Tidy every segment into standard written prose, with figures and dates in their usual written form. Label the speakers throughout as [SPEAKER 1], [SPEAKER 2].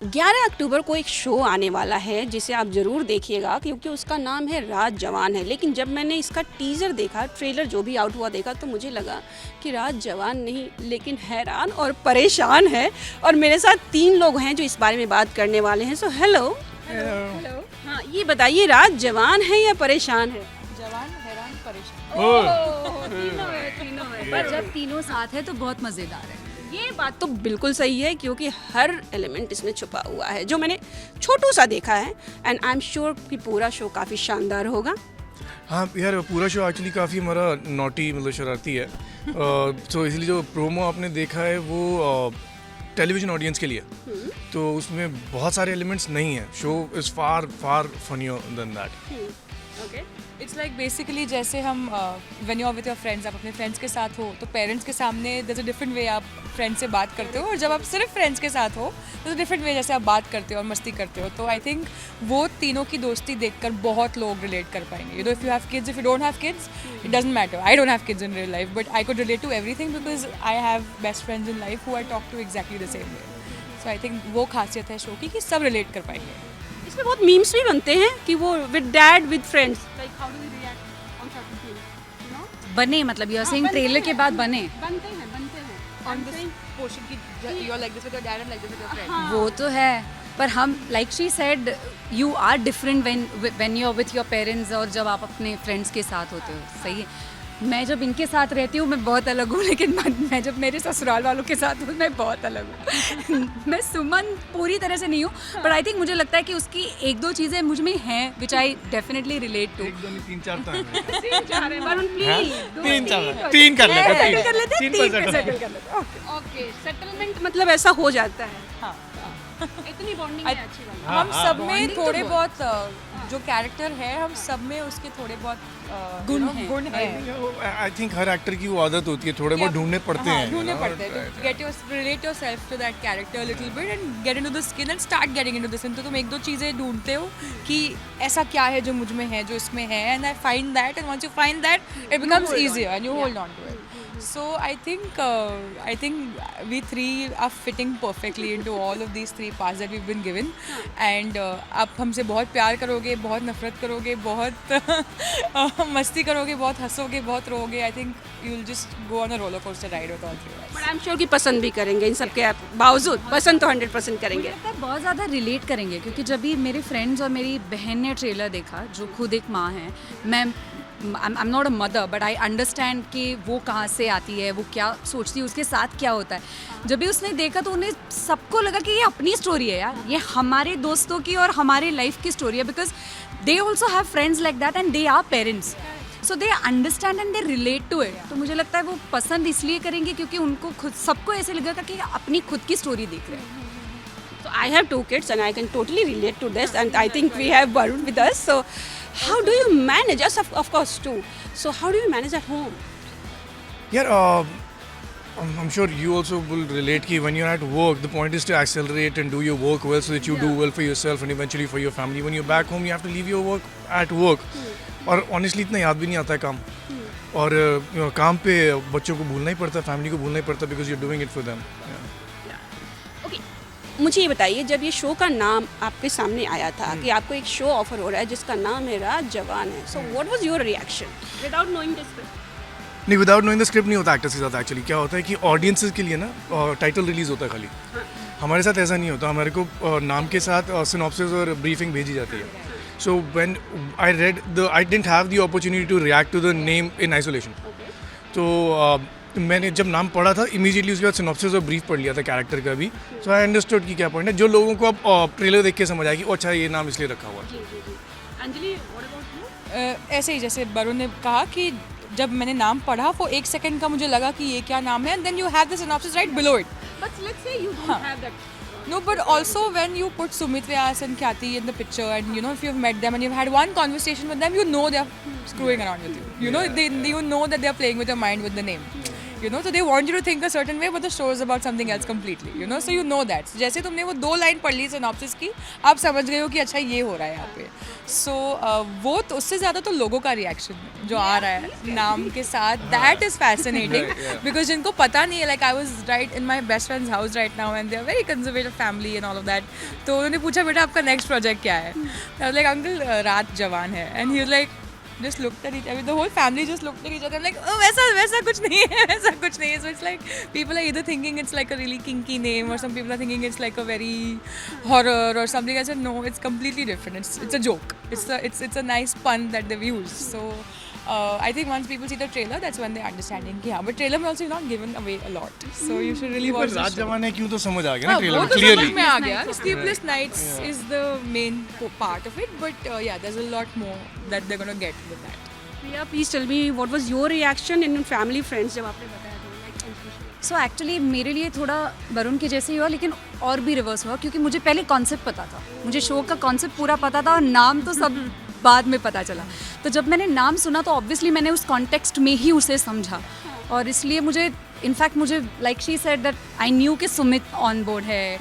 [SPEAKER 1] 11 अक्टूबर को एक शो आने वाला है जिसे आप ज़रूर देखिएगा क्योंकि उसका नाम है राज जवान है। लेकिन जब मैंने इसका टीज़र देखा, ट्रेलर जो भी आउट हुआ देखा, तो मुझे लगा कि राज जवान नहीं लेकिन हैरान और परेशान है। और मेरे साथ 3 लोग हैं जो इस बारे में बात करने वाले हैं। So hello. हाँ, ये बताइए राज जवान है या परेशान है?
[SPEAKER 2] जवान, हैरान, परेशान।
[SPEAKER 1] तीनों है।
[SPEAKER 3] पर जब तीनों साथ है तो बहुत मज़ेदार है।
[SPEAKER 1] ये बात तो बिल्कुल सही है क्योंकि हर एलिमेंट इसमें छुपा हुआ है जो मैंने छोटू सा देखा है। एंड आई एम श्योर कि पूरा शो काफ़ी शानदार होगा।
[SPEAKER 4] हाँ यार, पूरा शो एक्चुअली काफ़ी हमारा नॉटी मतलब शरारती है। तो इसलिए जो प्रोमो आपने देखा है वो टेलीविज़न ऑडियंस के लिए, तो उसमें बहुत सारे एलिमेंट्स नहीं हैं। Show is far far funnier than that.
[SPEAKER 1] Okay.
[SPEAKER 2] It's like basically जैसे हम when you are with your friends, आप अपने फ्रेंड्स के साथ हो तो पेरेंट्स के सामने there is a different way आप फ्रेंड्स से बात करते हो, और जब आप सिर्फ फ्रेंड्स के साथ हो तो डिफरेंट वे जैसे आप बात करते हो और मस्ती करते हो। तो आई थिंक वो तीनों की दोस्ती देखकर बहुत लोग रिलेट कर पाएंगे। If you have kids, if you don't have kids, it doesn't matter. I don't have kids in real life but I could relate to everything because I have best friends in life who I talk to exactly the same way. So I think वो खासियत है show की कि सब relate कर पाएंगे।
[SPEAKER 1] इसमें बहुत मीम्स भी बनते हैं कि वो with dad with friends, like how do we react on certain things, you know.
[SPEAKER 3] बने मतलब यू आर सेइंग ट्रेलर के बाद बने।
[SPEAKER 1] बनते हैं
[SPEAKER 2] On this portion की you're like this with your dad and like this with your friend.
[SPEAKER 3] वो तो है, पर हम like she said you are different when you are with your parents और जब आप अपने फ्रेंड्स के साथ होते हो। सही है। मैं जब इनके साथ रहती हूँ मैं बहुत अलग हूँ, लेकिन मैं जब मेरे ससुराल वालों के साथ हूँ मैं बहुत अलग हूँ। मैं सुमन पूरी तरह से नहीं हूँ, बट आई थिंक मुझे लगता है कि उसकी 1-2 चीज़ें मुझ में हैं विच आई डेफिनेटली रिलेट टू।
[SPEAKER 4] 3-4 तो हैं।
[SPEAKER 1] 3
[SPEAKER 4] कर लेते हैं।
[SPEAKER 3] 3% कर लेते।
[SPEAKER 1] ओके, सेटलमेंट मतलब ऐसा हो जाता है।
[SPEAKER 2] हाँ।
[SPEAKER 1] इतनी बॉन्डिंग है अच्छी वाली।
[SPEAKER 2] हम सब में थोड़े बहुत जो कैरेक्टर है, हम सब में उसके थोड़े बहुत गुण हैं।
[SPEAKER 4] आई थिंक हर एक्टर की वो आदत होती है, थोड़े बहुत ढूंढने पड़ते हैं।
[SPEAKER 2] ढूंढने पड़ते हैं to relate yourself to that character a little bit and get into the skin and start getting into the skin। तो तुम 1-2 चीज़ें ढूंढते हो कि ऐसा क्या है जो मुझ में है, जो इसमें है, and I find that, and once you find that it becomes easier and you hold on to it। So I think we three are fitting perfectly into all of these 3 parts that we've been given। and आप हमसे बहुत प्यार करोगे, बहुत नफरत करोगे, बहुत मस्ती करोगे, बहुत हंसोगे, बहुत रोगे। I think you'll just go on a roller coaster ride with all 3 of us।
[SPEAKER 1] But I am sure कि पसंद भी करेंगे इन सब के बावजूद। पसंद तो 100% करेंगे।
[SPEAKER 3] मुझे लगता है बहुत ज़्यादा रिलेट करेंगे क्योंकि जब भी मेरे फ्रेंड्स और मेरी बहन ने ट्रेलर देखा, जो खुद एक माँ है, मैं आई am not a mother but I understand कि वो कहाँ से आती है, वो क्या सोचती है, उसके साथ क्या होता है। जब भी उसने देखा तो उन्हें सबको लगा कि ये अपनी स्टोरी है यार, ये हमारे दोस्तों की और हमारे लाइफ की स्टोरी है, because they also have friends like that and they are parents, so they understand and they relate to it. तो मुझे लगता है वो पसंद इसलिए करेंगे क्योंकि उनको खुद सबको ऐसे लगेगा कि अपनी खुद की स्टोरी देख रहे हैं।
[SPEAKER 1] So I have 2 kids and I can totally relate to this, and I think we have Varun with us. So how do you manage? Us of course too. So how do you manage at home?
[SPEAKER 4] यार I'm sure you also will relate कि when you're at work, the point is to accelerate and do your work well so that you do well for yourself and eventually for your family. When you're back home, you have to leave your work at work. और honestly इतना याद भी नहीं आता है काम, और काम पे बच्चों को भूलना ही पड़ता है, फैमिली को भूलना ही पड़ता है because you're doing it for them।
[SPEAKER 1] Okay, मुझे ये बताइए, जब ये शो का नाम आपके सामने आया था कि आपको एक शो ऑफर हो रहा है जिसका नाम है राज जवान है, so what was your reaction without knowing the script?
[SPEAKER 4] नहीं, विदाउट नोइंग द स्क्रिप्ट नहीं होता एक्टर्स के साथ। एक्चुअली क्या होता है कि ऑडियंसेस के लिए ना टाइटल रिलीज होता है खाली। हमारे साथ ऐसा नहीं होता, हमारे को नाम के साथ सिनॉप्सिस और ब्रीफिंग भेजी जाती है। So when I read I didn't have the opportunity to react to the name in isolation. तो मैंने जब नाम पढ़ा था इमीडिएटली उसके बाद सिनॉप्सिस और ब्रीफ पढ़ लिया था कैरेक्टर का भी। सो आई अंडरस्टूड कि क्या पॉइंट है, जो लोगों को अब ट्रेलर देख के समझ आएगी अच्छा ये नाम इसलिए रखा हुआ है।
[SPEAKER 1] Anjali, what about you?
[SPEAKER 2] ऐसे ही जैसे वरुण ने कहा कि जब मैंने नाम पढ़ा वो 1 सेकंड का मुझे लगा कि ये क्या नाम है, and then you have the synopsis right below it.
[SPEAKER 1] But let's say you don't have that.
[SPEAKER 2] No, but also when you put Sumit Vyas and Khyati in the picture, and you know if you've met them and you've had one conversation with them, you know they're screwing around with you. You know you know that they're playing with your mind with the name. you know, so they want you to think a certain way, but the show is about something else completely, you know, so you know that. So, जैसे तुमने वो 2 line पढ़ ली synopsis की, आप समझ गए हो कि अच्छा ये हो रहा है यहाँ पे. So वो तो उससे ज़्यादा तो लोगों का रिएक्शन जो आ रहा है नाम के साथ, that is fascinating because जिनको पता नहीं है, like I was right in my best friend's house right now and they are very conservative family and all of that. तो उन्होंने पूछा बेटा आपका next project क्या है? I was like uncle रात जवान है, and he was like just looked at each other. The whole family just looked at each other. I'm like, oh, वैसा कुछ नहीं है, वैसा कुछ नहीं है. So it's like people are either thinking it's like a really kinky name, or some people are thinking it's like a very horror or something. I said no, it's completely different. It's a joke. It's a nice pun that they've used. So I think once people see the trailer, that's when they're understanding. Yeah, but trailer में also not given away a lot. So you should really watch.
[SPEAKER 4] रात जवान है क्यों तो समझ आ गया ना trailer
[SPEAKER 2] वो
[SPEAKER 4] में
[SPEAKER 2] तो
[SPEAKER 4] क्लियरली.
[SPEAKER 2] समझ में आ गया. Sleepless Nights is the main part of it, but yeah, there's a lot more that they're gonna get with that.
[SPEAKER 1] Priya please tell me what was your reaction in family friends जब आपने बताया था.
[SPEAKER 3] So actually मेरे लिए थोड़ा वरुण के जैसे ही हुआ, लेकिन और भी रिवर्स हुआ क्योंकि मुझे पहले कॉन्सेप्ट पता था. मुझे शो का कॉन्सेप्ट पूरा पता था और नाम तो सब बाद में पता चला. तो जब मैंने नाम सुना तो ऑब्वियसली मैंने उस कॉन्टेक्स्ट में ही उसे समझा, और इसलिए मुझे इनफैक्ट मुझे like she said that I knew कि सुमित ऑन बोर्ड है,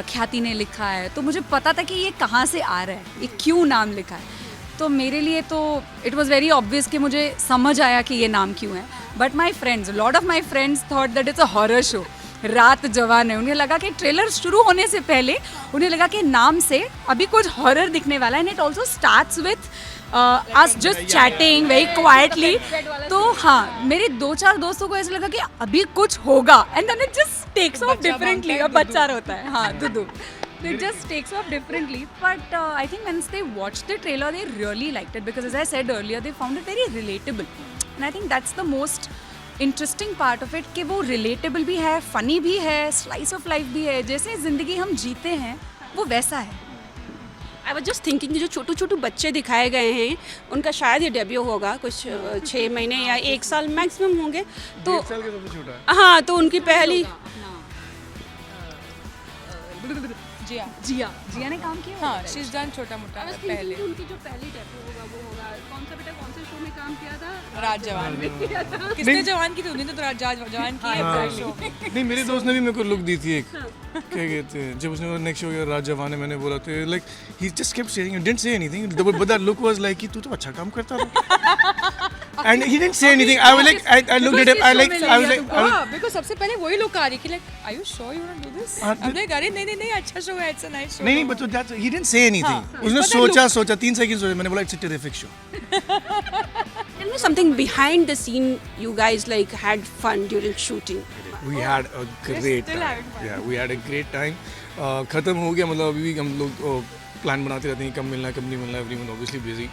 [SPEAKER 3] ख्याति ने लिखा है, तो मुझे पता था कि ये कहाँ से आ रहा है, ये क्यों नाम लिखा है. तो मेरे लिए तो इट वॉज़ वेरी ऑब्वियस कि मुझे समझ आया कि ये नाम क्यों है. But my friends, lot of my friends thought that it's a horror show. रात जवान है, उन्हें लगा कि ट्रेलर शुरू होने से पहले उन्हें लगा कि नाम से अभी कुछ हॉरर दिखने वाला है. And it also starts with us just chatting very quietly. तो हाँ, मेरे 2-4 दोस्तों को ऐसा लगा कि अभी कुछ होगा, and then it just takes off differently. अब बच्चा रोता है, हाँ, Dudu. It just takes off differently, but I think once they watched the trailer, they really liked it because, as I said earlier, they found it very relatable, and I think that's the most interesting part of it कि वो relatable भी है, funny भी है, slice of life भी है. जैसे ज़िंदगी हम जीते हैं वो वैसा है.
[SPEAKER 1] आई वाज जस्ट थिंकिंग जो छोटू छोटू बच्चे दिखाए गए हैं उनका शायद ये डेब्यू होगा कुछ 6 महीने या 1 साल मैक्सिमम होंगे. तो
[SPEAKER 4] 1 साल के सबसे छोटा है.
[SPEAKER 1] हाँ, तो उनकी पहली
[SPEAKER 3] जिया ने काम किया.
[SPEAKER 2] हाँ, she's done छोटा मोटा पहले.
[SPEAKER 1] उनकी जो पहली डेब्यू होगा वो होगा कौन सा बेटा, कौन से शो में काम किया था?
[SPEAKER 2] रात जवान में. किसने जवान की थी? उन्होंने तो रात जवान की है शो.
[SPEAKER 4] नहीं, मेरे दोस्त ने भी मेरे को लुक दी थी एक. क्या कहते हैं, जब उसने नेक्स्ट शो किया रात जवान है, मैंने बोला था like he just kept saying, he didn't say anything, but that look was like कि तू तो अच्छा काम करता था. And he didn't say anything. I was like, I looked at him. I was like,
[SPEAKER 2] because सबसे पहले वही लोग आ रही कि like, are you sure you want to do this? I'm like, अरे नहीं अच्छा शो है, it's a nice show.
[SPEAKER 4] नहीं, but that he didn't say anything. उसने सोचा 3 सेकंड सोचा, मैंने बोला it's a terrific show.
[SPEAKER 1] Tell me something behind the scene. You guys like had fun during shooting.
[SPEAKER 4] We had a great time. Yeah, we had a great time. खत्म हो गया, मतलब अभी भी हम लोग प्लान बनाते रहते हैं कब मिलना है कब नहीं मिलना है. Everyone obviously busy,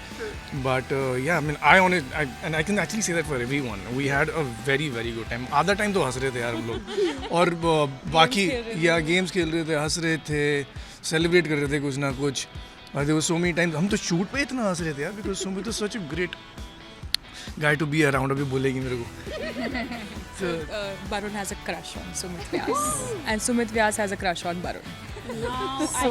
[SPEAKER 4] but yeah, I mean I can actually say that for everyone. We had a very good time. आधा टाइम तो हंस रहे थे यार हम लोग, और बाकी या गेम्स खेल रहे थे, हंस रहे थे, सेलिब्रेट कर रहे थे कुछ ना कुछ. There were so many times हम तो शूट पे इतना हंस रहे थे यार, because Sumit is such a great guy to be around. अभी बोलेगी मेरे को.
[SPEAKER 2] So Barun has a crush on Sumit Vyas, and Sumit Vyas has a crush on Barun. So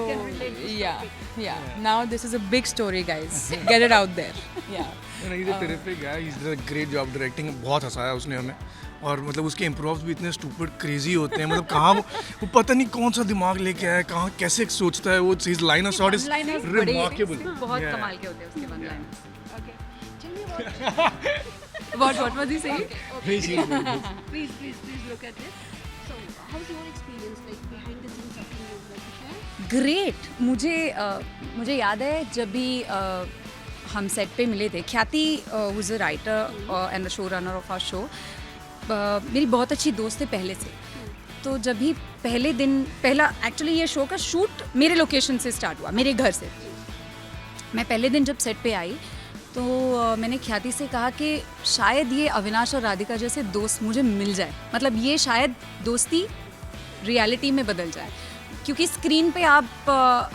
[SPEAKER 2] yeah. Now this is a big story, guys. Get it out there. Yeah.
[SPEAKER 4] He's a terrific guy. He's done a great job directing. बहुत हंसाया उसने हमें, और मतलब उसके इम्प्रोव्स भी इतने stupid crazy होते हैं. मतलब कहाँ वो पता नहीं कौन सा दिमाग लेके आया, कहाँ कैसे सोचता है वो. His line of shot is remarkable.
[SPEAKER 3] बहुत कमाल के होते हैं उसके one liners. What was he saying?
[SPEAKER 1] Please look at this. So how's your experience like behind the scenes? Something you would like to share?
[SPEAKER 3] Great. मुझे याद है जब भी हम सेट पे मिले थे, Khyati was a writer and the show runner of our show. मेरी बहुत अच्छी दोस्त है पहले से. तो जब भी पहला एक्चुअली ये शो का शूट मेरे लोकेशन से स्टार्ट हुआ, मेरे घर से. मैं पहले दिन जब सेट पे आई तो मैंने ख्याति से कहा कि शायद ये अविनाश और राधिका जैसे दोस्त मुझे मिल जाए. मतलब ये शायद दोस्ती रियलिटी में बदल जाए, क्योंकि स्क्रीन पे आप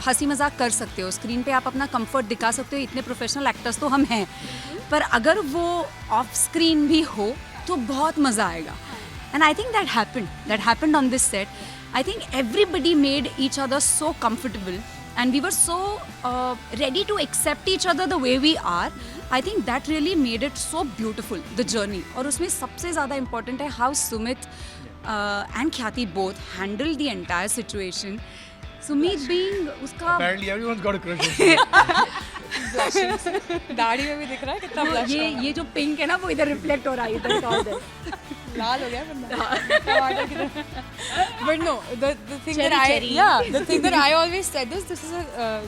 [SPEAKER 3] हंसी मजाक कर सकते हो, स्क्रीन पे आप अपना कंफर्ट दिखा सकते हो, इतने प्रोफेशनल एक्टर्स तो हम हैं, पर अगर वो ऑफ स्क्रीन भी हो तो बहुत मज़ा आएगा. And I think that happened on this set. I think everybody made each other so comfortable and we were so ready to accept each other the way we are. I think that really made it so beautiful, the journey. और उसमें सबसे ज़्यादा important है how Sumit and Khyati both handled the entire situation. Sumit being उसका
[SPEAKER 4] Apparently everyone's got a crush on him.
[SPEAKER 2] दाढ़ी में भी दिख रहा है कितना blush
[SPEAKER 3] ये जो पिंक है ना वो इधर रिफ्लेक्ट हो रहा है इधर का उधर.
[SPEAKER 2] लाल हो गया बंदा टमाटर की तरह. But no, the thing
[SPEAKER 3] Cherry.
[SPEAKER 2] the thing that I always said this is a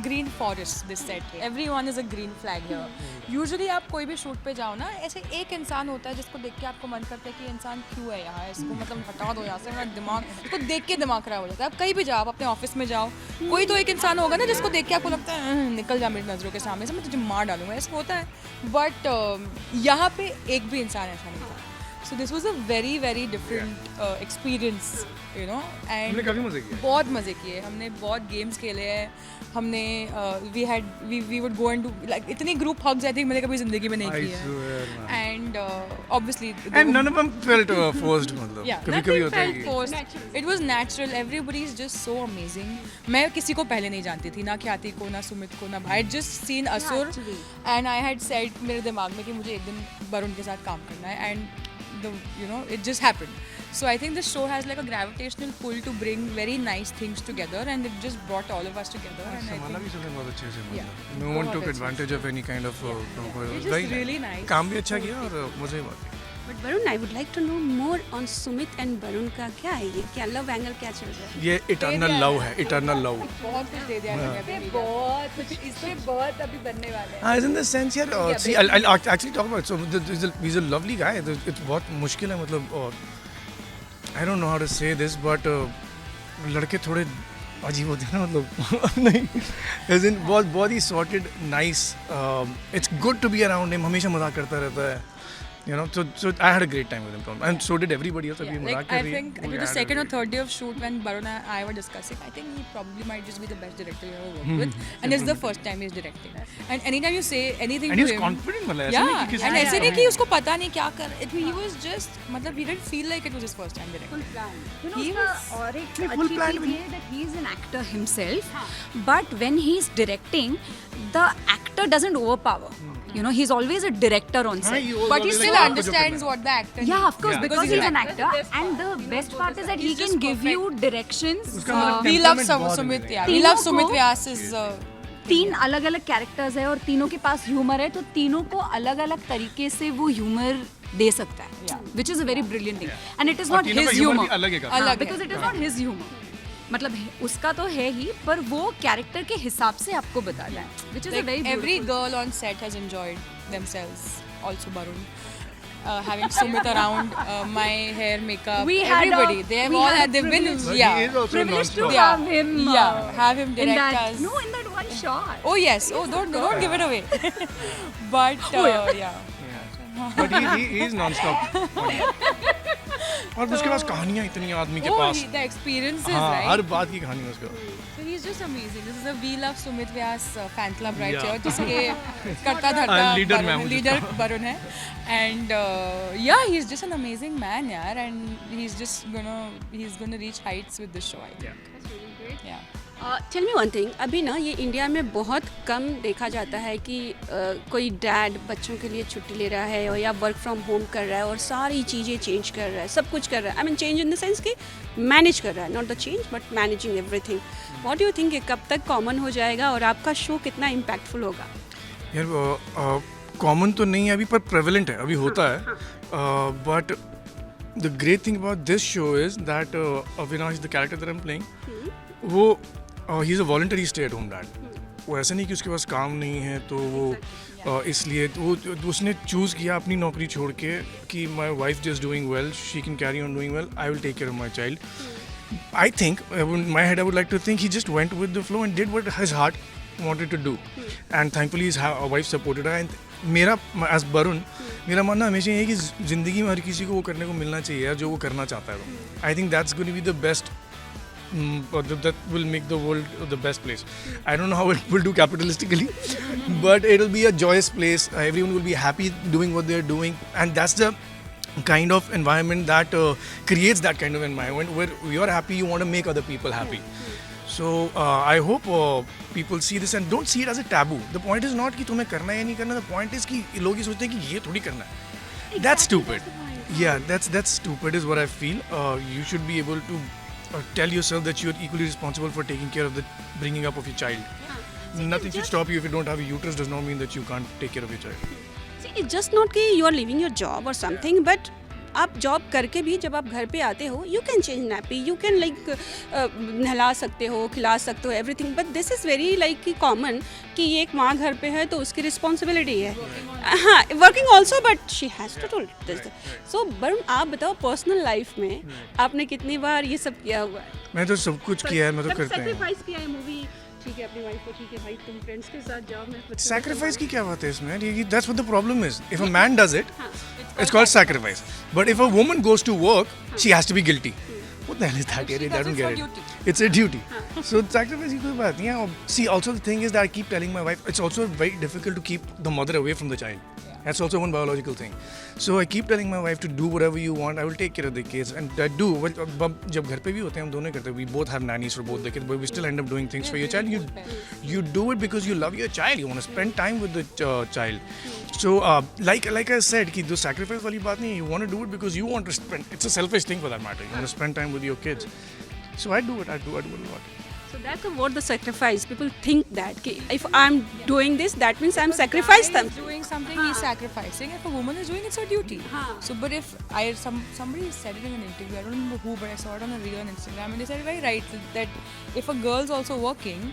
[SPEAKER 2] green forest, this set. Everyone is a green flag here. Usually आप कोई भी शूट पे जाओ ना, ऐसे एक इंसान होता है जिसको देख के आपको मन करता है कि इंसान क्यों है यहाँ, इसको मतलब हटा दो यहाँ से, मेरा दिमाग इसको देख के दिमाग खराब हो जाता है. आप कहीं भी जाओ, आप अपने ऑफिस में जाओ, कोई तो एक इंसान होगा ना जिसको देख के आपको लगता है निकल जा मेरी नज़रों के सामने से, मैं तुझे मार डालूंगा, ऐसा होता है. बट यहाँ पे एक भी इंसान ऐसा नहीं था. So this was a very very different experience, you know. And
[SPEAKER 4] हमने काफी मजे किए.
[SPEAKER 2] बहुत मज़े किए हमने, बहुत गेम्स खेले हैं हमने. we would go and do like इतनी group hugs I think मैंने कभी ज़िंदगी में नहीं
[SPEAKER 4] I
[SPEAKER 2] की है.
[SPEAKER 4] swear, man.
[SPEAKER 2] And obviously
[SPEAKER 4] And none of them felt forced, मतलब.
[SPEAKER 2] yeah,
[SPEAKER 4] कभी
[SPEAKER 2] nothing
[SPEAKER 4] होता है
[SPEAKER 2] felt
[SPEAKER 4] कि
[SPEAKER 2] forced. It was natural. Everybody is just so amazing. मैं किसी को पहले नहीं जानती थी, ना ख्याति को, ना सुमित को, ना भाई. just seen असुर
[SPEAKER 3] actually.
[SPEAKER 2] and I had said मेरे दिमाग में कि मुझे एक दिन वरुण के साथ काम करना है. And it just happened. So I think the show has like a gravitational pull to bring very nice things together, and it just brought all of us together. And I
[SPEAKER 4] संभाला
[SPEAKER 2] think
[SPEAKER 4] भी सबने बहुत अच्छे से,
[SPEAKER 2] Yeah.
[SPEAKER 4] मतलब. No one
[SPEAKER 2] बहुत
[SPEAKER 4] took
[SPEAKER 2] अच्छे से.
[SPEAKER 4] advantage of any kind of
[SPEAKER 2] it's just really nice.
[SPEAKER 4] काम भी अच्छा किया और मजे की बात.
[SPEAKER 1] But Varun, I would like to know more on Sumit and Varun का क्या है ये, क्या लव एंगल क्या चल रहा है?
[SPEAKER 4] ये इटर्नल लव है, इटर्नल लव.
[SPEAKER 2] बहुत कुछ दे दिया मैंने अभी.
[SPEAKER 3] बहुत कुछ इससे बहुत अभी बनने वाले हैं.
[SPEAKER 4] As in the sense यार, see, I'll actually talk about it. So he's a lovely guy. It's बहुत मुश्किल है, मतलब. I don't know how to say this, but लड़के थोड़े अजीब होते हैं ना, मतलब. नहीं, as in बहुत ही sorted, nice. It's good to be around him. हमेशा मजाक करता रहता है. You know, so I had a great time with him, and so did everybody else.
[SPEAKER 2] Yeah, like I think the second or third day of shoot when Varun and I were discussing, I think he probably might just be the best director you ever worked with, and it's the first time he's directing. And anytime you say anything
[SPEAKER 4] and
[SPEAKER 2] to
[SPEAKER 4] he was
[SPEAKER 2] him,
[SPEAKER 4] confident, मतलब. ऐसा नहीं
[SPEAKER 2] yeah,
[SPEAKER 4] कि किसी
[SPEAKER 2] and
[SPEAKER 4] ने
[SPEAKER 2] ऐसे
[SPEAKER 4] कहा
[SPEAKER 2] नहीं कि
[SPEAKER 4] है.
[SPEAKER 2] उसको पता नहीं क्या कर. He was just, मतलब he didn't feel like it was his first time directing.
[SPEAKER 3] You know,
[SPEAKER 2] He
[SPEAKER 3] उसका
[SPEAKER 2] was-
[SPEAKER 3] और एक
[SPEAKER 4] full
[SPEAKER 3] अच्छी
[SPEAKER 4] plan
[SPEAKER 3] चीज़
[SPEAKER 4] में-
[SPEAKER 3] ये है that he is an actor himself, but when he is directing, the actor doesn't overpower. You know, he's always a director on
[SPEAKER 4] हाँ,
[SPEAKER 3] set.
[SPEAKER 4] he was
[SPEAKER 2] But he
[SPEAKER 4] always
[SPEAKER 2] still
[SPEAKER 4] like, आपको जो
[SPEAKER 2] understands
[SPEAKER 4] करना है.
[SPEAKER 2] what the actor
[SPEAKER 3] Yeah,
[SPEAKER 2] needs.
[SPEAKER 3] of course,
[SPEAKER 4] Yeah.
[SPEAKER 3] because he's an actor.
[SPEAKER 2] Best
[SPEAKER 3] And the best part is that he
[SPEAKER 2] He's
[SPEAKER 3] can
[SPEAKER 2] just
[SPEAKER 3] give you directions.
[SPEAKER 4] उसका मतलब
[SPEAKER 2] We love
[SPEAKER 4] temperament बहुत
[SPEAKER 2] Sumit.
[SPEAKER 4] amazing.
[SPEAKER 2] Yeah, we
[SPEAKER 3] तीनों
[SPEAKER 2] love Sumit
[SPEAKER 3] को-
[SPEAKER 2] Vyas's.
[SPEAKER 3] तीन अलग अलग characters है और तीनों के पास ह्यूमर है, तो तीनों को अलग अलग तरीके से वो ह्यूमर दे सकता है, which is a very brilliant thing. And it is
[SPEAKER 4] और
[SPEAKER 3] नॉट
[SPEAKER 4] तीनों
[SPEAKER 3] हिज
[SPEAKER 4] का humor भी
[SPEAKER 3] ह्यूमर,
[SPEAKER 4] अलग है काफी.
[SPEAKER 2] अलग है.
[SPEAKER 3] Because it is not his humour. मतलब उसका तो है ही, पर वो कैरेक्टर के हिसाब से आपको बताना है, which is a
[SPEAKER 2] Like
[SPEAKER 3] very
[SPEAKER 2] every girl on set has enjoyed themselves. Also Varun. Having Sumit around, my hair, makeup,
[SPEAKER 3] We had
[SPEAKER 2] everybody.
[SPEAKER 3] a-
[SPEAKER 2] They have
[SPEAKER 3] we
[SPEAKER 2] all
[SPEAKER 3] had
[SPEAKER 2] had. They've been.
[SPEAKER 4] But
[SPEAKER 2] Yeah.
[SPEAKER 4] he is also
[SPEAKER 3] privileged to
[SPEAKER 4] non-stop.
[SPEAKER 2] Yeah.
[SPEAKER 3] have him.
[SPEAKER 2] Yeah, have him
[SPEAKER 3] in
[SPEAKER 2] direct
[SPEAKER 3] that.
[SPEAKER 2] us.
[SPEAKER 3] No, in that one shot.
[SPEAKER 2] Oh yes. Oh, don't give it away. But yeah.
[SPEAKER 4] But he is non-stop. और उसके पास कहानियाँ इतनी आदमी के
[SPEAKER 2] Oh,
[SPEAKER 4] pass.
[SPEAKER 2] the experiences,
[SPEAKER 4] हाँ,
[SPEAKER 2] right?
[SPEAKER 4] हर बात की कहानी है उसका.
[SPEAKER 2] So he's just amazing. This is a We Love Sumit Vyas fan club right
[SPEAKER 4] Yeah.
[SPEAKER 2] here, जिसके करता धरता
[SPEAKER 4] leader मैं हूँ
[SPEAKER 2] लीडर
[SPEAKER 4] जिसका.
[SPEAKER 2] वरुण है. And yeah, he's just an amazing man, यार. And he's gonna reach heights with this show, I think. Yeah.
[SPEAKER 1] Tell me one thing, अभी ना ये इंडिया में बहुत कम देखा जाता है कि कोई डैड बच्चों के लिए छुट्टी ले रहा है और या वर्क फ्रॉम होम कर रहा है और सारी चीज़ें चेंज कर रहा है, सब कुछ कर रहा है. I mean change in the sense कि मैनेज कर रहा है, not the change but managing everything. What do you think, कब तक कॉमन हो जाएगा और आपका शो कितना इम्पैक्टफुल होगा?
[SPEAKER 4] यार कॉमन तो नहीं है अभी, पर प्रेवलेंट है, अभी होता है. But the great thing about this show is that Avinash, the character that I am playing, वो he is a voluntary stay at home dad. वो ऐसा नहीं कि उसके पास काम नहीं है तो वो इसलिए वो उसने चूज़ किया अपनी नौकरी छोड़ के कि my wife just doing well, she can carry on doing well, I will take care of my child. I think, in my head, I would like to think he just went with the flow and did what his heart wanted to do. And thankfully, his wife supported her. And मेरा, as Varun, मेरा मानना हमेशा ये है कि ज़िंदगी में हर किसी को वो करने को मिलना चाहिए जो वो करना चाहता है. तो I think that's going to be the best. That will make the world the best place. I don't know how it will do capitalistically, but it will be a joyous place. Everyone will be happy doing what they're doing, and that's the kind of environment that creates that kind of environment where you're happy, you want to make other people happy. So I hope people see this and don't see it as a taboo. The point is not कि तुम्हें करना है या नहीं करना. The point is कि लोग ये सोचते हैं कि ये थोड़ी करना है. That's stupid. Yeah, that's stupid is what I feel. You should be able to tell yourself that you're equally responsible for taking care of the bringing up of your child. Nothing should stop you if you don't have a uterus. Does not mean that you can't take care of your child.
[SPEAKER 1] See, it's just not कि you are leaving your job or something, but आप job करके भी जब आप घर पे आते हो you can change nappy, you can like नहला सकते हो, खिला सकते हो, everything. But this is very like common कि एक माँ घर पे है तो उसकी रिस्पॉन्सिबिलिटी है. हाँ, working also, but she has to do this. So Varun, आप बताओ पर्सनल लाइफ में आपने कितनी बार ये सब किया हुआ है?
[SPEAKER 4] मैं तो सब कुछ किया है, मैं तो करता हूँ.
[SPEAKER 1] सेक्रीफाइस किया है मूवी, ठीक है, अपनी वाइफ को, ठीक है भाई तुम फ्रेंड्स के साथ जाओ, मैं खुद
[SPEAKER 4] Sacrifice की क्या बात है इसमें? That's what the problem is. If a man does it, it's called sacrifice. But if a woman goes to work, she has to be guilty. What the hell is that? I don't get it. It's a duty. So sacrifice की कोई बात नहीं है. See, also the thing is that I keep telling my wife, it's also very difficult to keep the mother away from the child. That's also one biological thing. So I keep telling my wife to do whatever you want. I will take care of the kids, and I do. Well, जब घर पे भी होते हैं हम दोनों ही करते हैं. We both have nannies for both the kids, but we still end up doing things for your child. You do it because you love your child. You want to spend time with the child. So like I said, कि जो sacrifice वाली बात नहीं है. You want to do it because you want to spend. It's a selfish thing for that matter. You want to spend time with your kids. So I do it. I do it a lot.
[SPEAKER 1] So that's what the sacrifice. People think that कि if I'm doing this, that means I'm sacrificing them.
[SPEAKER 2] If doing something, he's sacrificing. If a woman is doing, it's her duty. So, but if somebody said it in an interview, I don't remember who, but I saw it on a reel on Instagram, and they said it very right that if a girl's also working,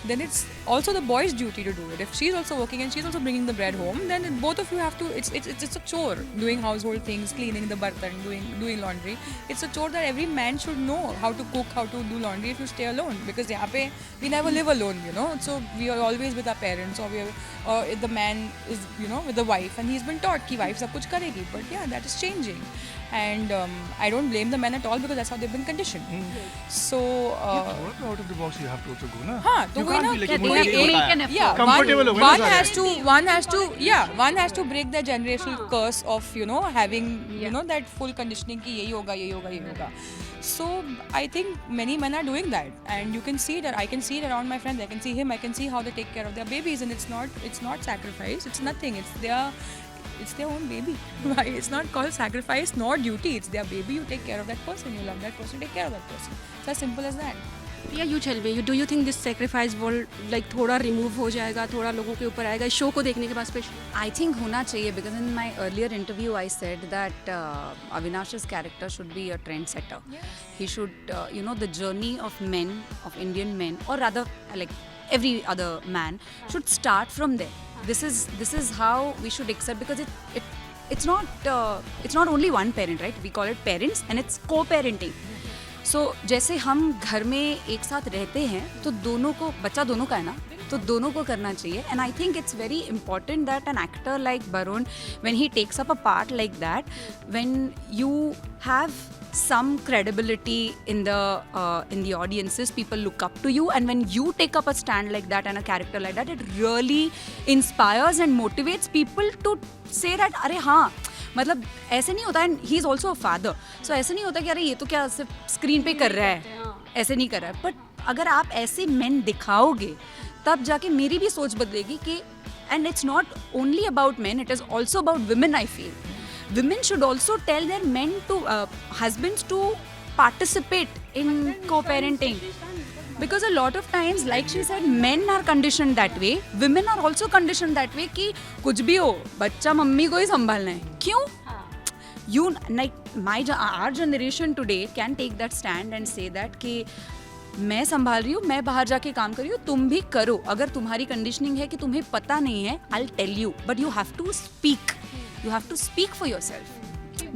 [SPEAKER 2] then it's also the boy's duty to do it. If she's also working and she's also bringing the bread home, then both of you have to. It's a chore doing household things, cleaning the bartan, doing laundry. It's a chore that every man should know how to cook, how to do laundry if you stay alone, because यहाँ पे we never live alone, you know. So we are always with our parents, or if the man is, you know, with the wife, and he's been taught कि wife सब कुछ करेगी. But yeah, that is changing, and I don't blame the men at all because that's how they've been conditioned. So
[SPEAKER 4] Work out of the box. You have to also go, ना.
[SPEAKER 2] हाँ, तो
[SPEAKER 4] You
[SPEAKER 2] वही
[SPEAKER 4] can't
[SPEAKER 2] ना,
[SPEAKER 4] be like,
[SPEAKER 3] they
[SPEAKER 4] मुझे ये
[SPEAKER 3] make
[SPEAKER 4] होता
[SPEAKER 3] an
[SPEAKER 4] है.
[SPEAKER 3] effort.
[SPEAKER 2] yeah,
[SPEAKER 4] Comfortable हो गए ना
[SPEAKER 2] one
[SPEAKER 4] सारे.
[SPEAKER 2] has to break the generational curse of, you know, having you know that full conditioning कि यही होगा. So I think many men are doing that, and you can see that. I can see it around my friends. I can see him. I can see how they take care of their babies, and it's not sacrifice. It's nothing. It's their own baby. It's not called sacrifice nor duty. It's their baby. You take care of that person. You love that person. Take care of that person. It's as simple as that.
[SPEAKER 1] Yeah, you tell me. Do you think this sacrifice will like थोड़ा remove हो जाएगा, थोड़ा लोगों के ऊपर आएगा इस show को देखने के बाद स्पेशली?
[SPEAKER 3] I think होना चाहिए because in my earlier interview I said that Avinash's character should be a trendsetter. He should, you know, the journey of men, of Indian men, or rather like every other man, should start from there. This is how we should accept, because it's not only one parent, right? We call it parents, and it's co-parenting. So जैसे हम घर में एक साथ रहते हैं तो दोनों को, बच्चा दोनों का है ना, तो दोनों को करना चाहिए. And I think it's very important that an actor like Varun, when he takes up a part like that, when you have some credibility in the audiences, people look up to you, and when you take up a stand like that and a character like that, it really inspires and motivates people to say that अरे हाँ, मतलब ऐसे नहीं होता. And he is also a father, so ऐसे नहीं होता कि अरे ये तो क्या सिर्फ स्क्रीन पे कर रहा है, ऐसे नहीं कर रहा है. बट अगर आप ऐसे मेन दिखाओगे तब जाके मेरी भी सोच बदलेगी कि, and it's not only about main, it is also about women. I feel women should also tell their men to husbands to participate in co-parenting, because a lot of times, like she said, men are conditioned that way, women are also conditioned that way कि कुछ भी हो बच्चा mummy को ही संभालना है. क्यों? You like our generation today can take that stand and say that कि मैं संभाल रही हूँ, मैं बाहर जाके काम कर रही हूँ, तुम भी करो. अगर तुम्हारी कंडीशनिंग है कि तुम्हें पता नहीं है, I'll tell you, but you have to speak. You have to speak for yourself.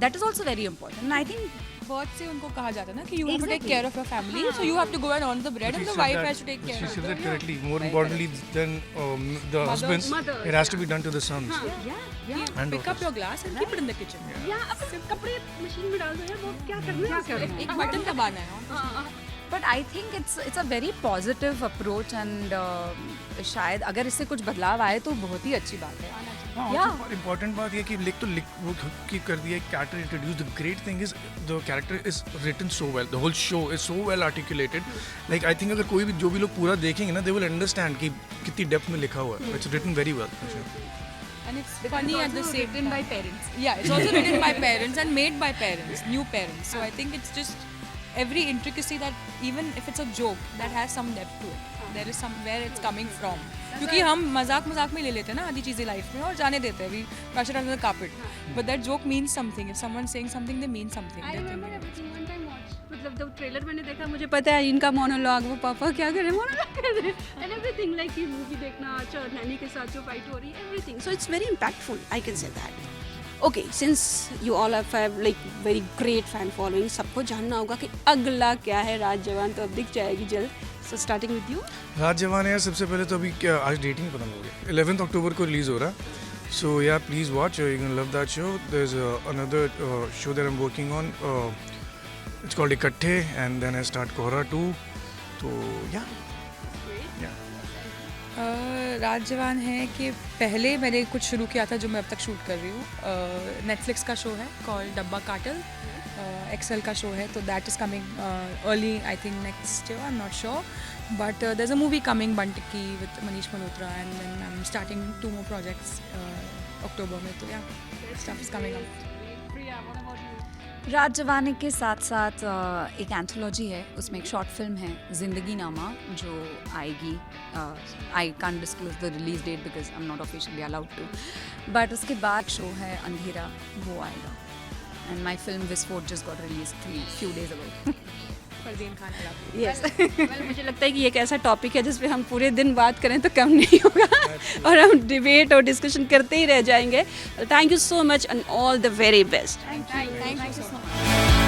[SPEAKER 3] That is also very important. And I think
[SPEAKER 2] birth से उनको कहा जाता है ना कि you have to take care of your family, so you have to go and earn the bread, and the wife has to take care
[SPEAKER 4] She
[SPEAKER 2] of
[SPEAKER 4] said
[SPEAKER 2] the
[SPEAKER 4] that correctly. More importantly than the husbands, it has to be done to the sons. And
[SPEAKER 2] pick up your glass and keep it in the kitchen.
[SPEAKER 1] अपने कपड़े machine में डाल दो यार, वो क्या करना है?
[SPEAKER 2] एक बटन दबाना है.
[SPEAKER 3] but I think it's a very positive approach, and शायद अगर इससे कुछ बदलाव आए तो बहुत ही अच्छी बात है. Yeah.
[SPEAKER 4] इम्पोर्टेंट बात ये कि लिख वो की कर दिया character introduce the great thing is the character is written so well the whole show is so well articulated like I think अगर कोई भी जो भी लोग पूरा देखेंगे ना दे विल अंडरस्टैंड कि कितनी डेप्थ में लिखा हुआ है it's written very well
[SPEAKER 2] And it's funny at the same
[SPEAKER 3] written
[SPEAKER 2] time.
[SPEAKER 3] by parents.
[SPEAKER 2] Yeah, it's also written by parents and made by parents, new parents. So I think it's just every intricacy that even if it's a joke, that has some depth to it. There is some where it's coming from. क्योंकि हम मजाक में ले लेते हैं ना आधी चीज़ें लाइफ में और जाने देते हैं. We brush it under the carpet. But that joke means something. If someone's saying something, they mean something.
[SPEAKER 1] I
[SPEAKER 2] They're
[SPEAKER 1] remember
[SPEAKER 2] thinking.
[SPEAKER 1] everything one time watch. मतलब जब ट्रेलर मैंने देखा मुझे पता है इनका मोनोलॉग वो पापा क्या कर रहे हैं मोनोलॉग कर रहे हैं एंड एवरीथिंग लाइक ये मूवी देखना अच्छा नैनी के साथ जो फाइट हो रही है everything so it's very impactful I can say that okay since you all have like very great fan following सबको जानना होगा कि अगला क्या है राज जवान तो अब दिख जाएगी जल्द सो स्टार्टिंग विद यू
[SPEAKER 4] राज जवान है यार सबसे पहले तो अभी क्या आज डेट ही नहीं पता मुझे 11th अक्टूबर को रिलीज़ हो रहा है सो या please watch you can love that show their is another show that I am working on it's called इकट्ठे एंड देन आई स्टार्ट कोहरा 2 तो या
[SPEAKER 2] राज जवान है कि पहले मैंने कुछ शुरू किया था जो मैं अब तक शूट कर रही हूँ नेटफ्लिक्स का शो है कॉल्ड डब्बा काटल एक्सेल का शो है तो that is coming early I think next year I am not sure but there is a movie coming बंटिकी with Manish Malhotra and then I am starting 2 more projects October में तो या stuff is coming up
[SPEAKER 3] Raj जवानी के साथ साथ एक anthology है उसमें एक शॉर्ट फिल्म है ज़िंदगी नामा जो आएगी I can't disclose the release date because I am not officially allowed to but उसके बाद शो है अंधेरा वो आएगा and my film Visfot just got release few days ago
[SPEAKER 2] Fardeen Khan
[SPEAKER 1] yes मुझे लगता है कि ये एक ऐसा टॉपिक है जिस पे हम पूरे दिन बात करें तो कम नहीं होगा और हम डिबेट और डिस्कशन करते ही रह जाएंगे thank you so much and all the very best
[SPEAKER 2] thank you so much